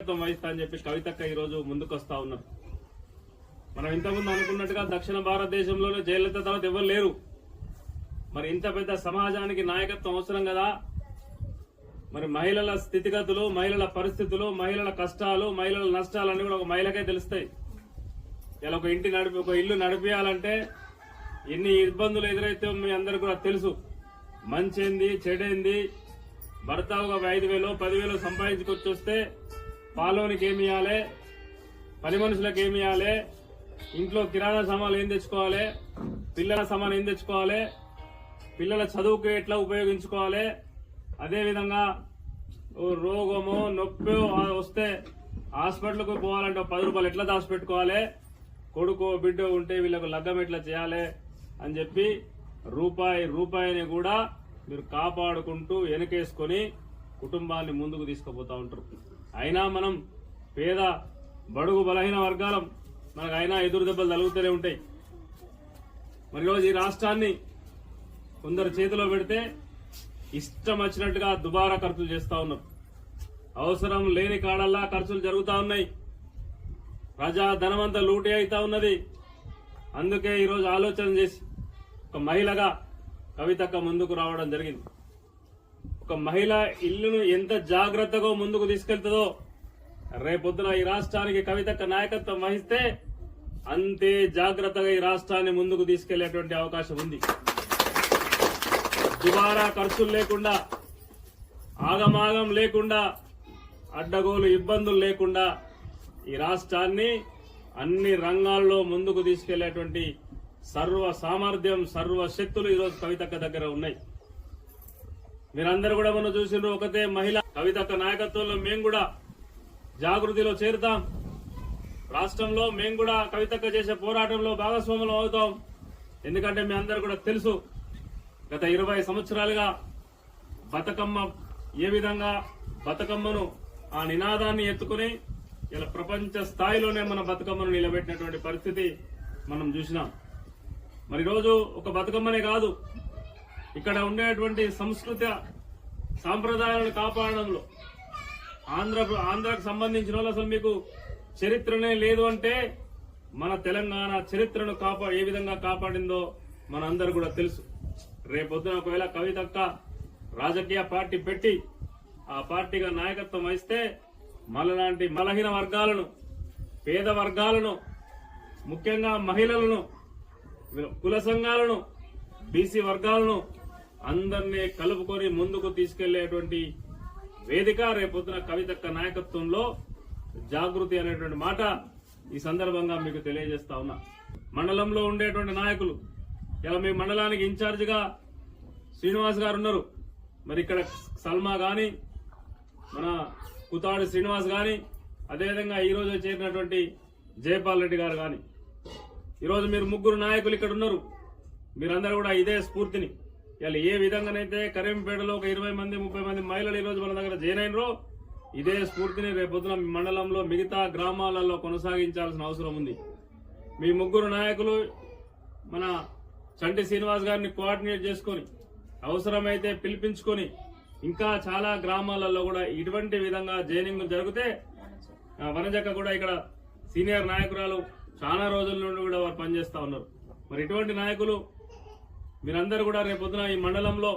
నాయకత్వం వహిస్తా అని చెప్పి కవితక్క ఈ రోజు ముందుకు వస్తా ఉన్నారు. మనం ఇంతకుముందు అనుకున్నట్టుగా దక్షిణ భారతదేశంలోనే జయలలిత తర్వాత ఎవరు లేరు. మరి ఇంత పెద్ద సమాజానికి నాయకత్వం అవసరం కదా. మరి మహిళల స్థితిగతులు, మహిళల పరిస్థితులు, మహిళల కష్టాలు, మహిళల నష్టాలు అన్ని కూడా ఒక మహిళకే తెలుస్తాయి. ఇలా ఒక ఇల్లు నడిపేయాలంటే ఎన్ని ఇబ్బందులు ఎదురైతే మీ అందరికి కూడా తెలుసు. మంచేంది, చెడేంది, భర్త ఒక 5,000 10,000 సంపాదించుకొచ్చి వస్తే పాలోనికి ఏమి ఇవ్వాలి, పని మనుషులకు ఏమి ఇవ్వాలి, ఇంట్లో కిరాణా సామాన్లు ఏం తెచ్చుకోవాలి, పిల్లల సామాన్ ఏం తెచ్చుకోవాలి, పిల్లల చదువుకు ఎట్లా ఉపయోగించుకోవాలి, అదేవిధంగా రోగమో నొప్పి వస్తే హాస్పిటల్కు పోవాలంటే 10 రూపాయలు ఎట్లా దాచిపెట్టుకోవాలి, కొడుకో బిడ్డో ఉంటే వీళ్ళకు లగ్గం ఎట్లా చేయాలి అని చెప్పి రూపాయిని కూడా మీరు కాపాడుకుంటూ వెనకేసుకొని కుటుంబాన్ని ముందుకు తీసుకుపోతా ఉంటారు. అయినా మనం పేద బడుగు బలహీన వర్గాలం, మనకు అయినా ఎదురు దెబ్బలు తగులుతూనే ఉంటాయి. మరి రోజు ఈ రాష్ట్రాన్ని కొందరు చేతిలో పెడితే ఇష్టం వచ్చినట్టుగా దుబారా ఖర్చులు చేస్తా ఉన్నారు. అవసరం లేని కాడల్లా ఖర్చులు జరుగుతా ఉన్నాయి. ప్రజా ధనమంతా లూటీ అవుతా ఉన్నది. అందుకే ఈరోజు ఆలోచన చేసి ఒక మహిళగా కవితక్క ముందుకు రావడం జరిగింది. ఒక మహిళ ఇల్లును ఎంత జాగ్రత్తగా ముందుకు తీసుకెళ్తుందో రేపొద్దున ఈ రాష్ట్రానికి కవితక్క నాయకత్వం వహిస్తే అంతే జాగ్రత్తగా ఈ రాష్ట్రాన్ని ముందుకు తీసుకెళ్లేటువంటి అవకాశం ఉంది. దుబారా ఖర్చులు లేకుండా, ఆగమాగం లేకుండా, అడ్డగోలు ఇబ్బందులు లేకుండా ఈ రాష్ట్రాన్ని అన్ని రంగాల్లో ముందుకు తీసుకెళ్లేటువంటి సర్వ సామర్థ్యం, సర్వ శక్తులు ఈరోజు కవితక్క దగ్గర ఉన్నాయి. మీరందరూ కూడా మనం చూసిండ్రు, ఒకతే మహిళ కవితక్క నాయకత్వంలో మేము కూడా జాగృతిలో చేరుతాం. రాష్ట్రంలో మేము కూడా కవితక్క చేసే పోరాటంలో భాగస్వాములు అవుతాం. ఎందుకంటే మీ అందరూ కూడా తెలుసు, గత 20 సంవత్సరాలుగా బతుకమ్మ ఏ విధంగా బతుకమ్మను ఆ నినాదాన్ని ఎత్తుకుని ఇలా ప్రపంచ స్థాయిలోనే మన బతుకమ్మను నిలబెట్టినటువంటి పరిస్థితి మనం చూసినాం. మరి రోజు ఒక బతుకమ్మనే కాదు, ఇక్కడ ఉండేటువంటి సంస్కృత సాంప్రదాయాలను కాపాడడంలో ఆంధ్రకు సంబంధించిన వాళ్ళు అసలు మీకు చరిత్రనే లేదు అంటే మన తెలంగాణ చరిత్రను ఏ విధంగా కాపాడిందో మన అందరు కూడా తెలుసు. రేపొద్దున ఒకవేళ కవితక్క రాజకీయ పార్టీ పెట్టి ఆ పార్టీగా నాయకత్వం వహిస్తే మనలాంటి బలహీన వర్గాలను, పేద వర్గాలను, ముఖ్యంగా మహిళలను, కుల సంఘాలను, బీసీ వర్గాలను అందరినీ కలుపుకొని ముందుకు తీసుకెళ్లేటువంటి వేదిక రేపొద్దున కవితక్క నాయకత్వంలో జాగృతి అనేటువంటి మాట ఈ సందర్భంగా మీకు తెలియజేస్తా ఉన్నా. మండలంలో ఉండేటువంటి నాయకులు, ఇలా మీ మండలానికి ఇన్ఛార్జిగా శ్రీనివాస్ గారు ఉన్నారు. మరి ఇక్కడ సల్మా గాని, మన కుతాడు శ్రీనివాస్ గాని, అదేవిధంగా ఈ రోజు చేరినటువంటి జయపాల్ రెడ్డి గారు గాని, ఈరోజు మీరు 3 నాయకులు ఇక్కడ ఉన్నారు. మీరందరూ కూడా ఇదే స్ఫూర్తిని ఇలా ఏ విధంగానైతే కరీంపేటలో ఒక 20 మంది 30 మంది మహిళలు ఈ రోజు మన దగ్గర జాయిన్ అయినరో ఇదే స్ఫూర్తిని రేపొద్దున మీ మండలంలో మిగతా గ్రామాలలో కొనసాగించాల్సిన అవసరం ఉంది. మీ 3 నాయకులు మన చంటి శ్రీనివాస్ గారిని కోఆర్డినేట్ చేసుకుని అవసరమైతే పిలిపించుకొని ఇంకా చాలా గ్రామాలలో కూడా ఇటువంటి విధంగా జైనింగ్ జరిగితే వనజక్క కూడా ఇక్కడ సీనియర్ నాయకురాలు చాలా రోజుల నుండి కూడా వారు పనిచేస్తా ఉన్నారు. మరి ఇటువంటి నాయకులు మీరందరూ కూడా రేపొద్దున ఈ మండలంలో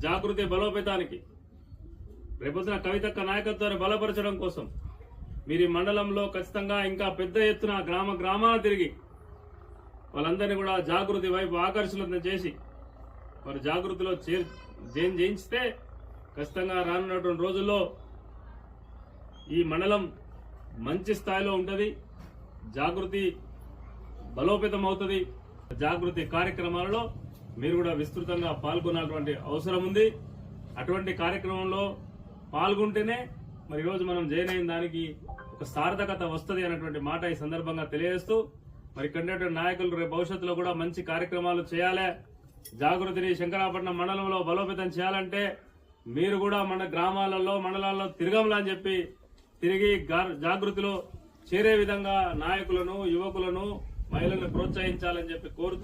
జాగృతి బలోపేతానికి, రేపొద్దున కవితక్క నాయకత్వాన్ని బలపరచడం కోసం మీరు ఈ మండలంలో ఖచ్చితంగా ఇంకా పెద్ద ఎత్తున గ్రామాన తిరిగి వాళ్ళందరినీ కూడా జాగృతి వైపు ఆకర్షణ చేసి వారు జాగృతిలో చేయించితే ఖచ్చితంగా రానున్నటువంటి రోజుల్లో ఈ మండలం మంచి స్థాయిలో ఉంటుంది. జాగృతి బలోపేతం అవుతుంది. జాగృతి కార్యక్రమాలలో మీరు కూడా విస్తృతంగా పాల్గొనాల్సిన అవసరం ఉంది. అటువంటి కార్యక్రమంలో పాల్గొంటేనే మరి ఈరోజు మనం జాయిన్ అయిన దానికి ఒక సార్థకత వస్తుంది అన్నటువంటి మాట ఈ సందర్భంగా తెలియజేస్తూ, మరి ఇక్కడ నాయకులు రేపు భవిష్యత్తులో కూడా మంచి కార్యక్రమాలు చేయాలి. జాగృతిని శంకరాపట్నం మండలంలో బలోపేతం చేయాలంటే మీరు కూడా మన గ్రామాలలో మండలాల్లో తిరగంలా అని చెప్పి తిరిగి జాగృతిలో చేరే విధంగా నాయకులను, యువకులను, మహిళలను ప్రోత్సహించాలని చెప్పి కోరుతూ